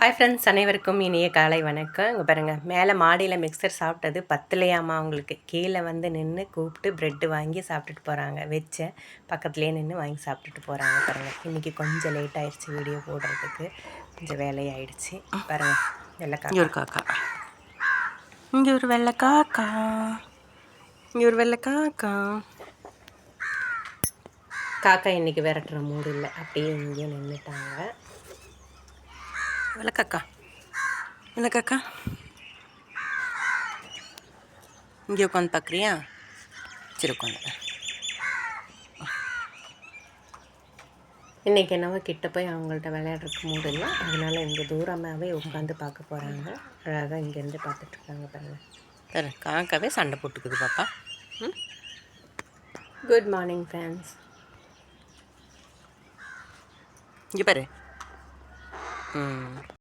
Hi friends, அனைவருக்கும் இனிய காலை வணக்கம். இங்கே பாருங்கள், மேலே மாடியில் மிக்சர் சாப்பிட்டது பத்தலையாமா அவங்களுக்கு. கீழே வந்து நின்று கூப்பிட்டு ப்ரெட்டு வாங்கி சாப்பிட்டுட்டு போகிறாங்க. வச்சேன் பக்கத்துலேயே நின்று வாங்கி சாப்பிட்டுட்டு போகிறாங்க. பாருங்கள், இன்றைக்கி கொஞ்சம் லேட் ஆகிடுச்சு வீடியோ போடுறதுக்கு, கொஞ்சம் வேலையாயிடுச்சு. பாருங்கள், வெள்ளைக்காக்கா, இங்கே ஒரு காக்கா, இங்கே ஒரு வெள்ளை காக்கா, இங்கே ஒரு வெள்ளை காக்கா. காக்கா இன்றைக்கி விரட்டுற மூடு இல்லை, அப்படியே இங்கேயும் நின்றுட்டாங்க. வெள்ளக்காக்கா, வெள்ளக்காக்கா, இங்கே உட்காந்து பார்க்குறியா? சரி உட்காந்து. இன்றைக்கி என்னவோ கிட்ட போய் அவங்கள்ட்ட விளையாடுறதுக்கு மூடு இல்லை, அதனால் இங்கே தூரமாகவே உட்காந்து பார்க்க போகிறாங்க. அழகாக இங்கேருந்து பார்த்துட்ருக்காங்க. பாருங்கள், சரி காக்காவே சண்டை போட்டுக்குது பாப்பா. Good morning friends. இங்கே பாரு.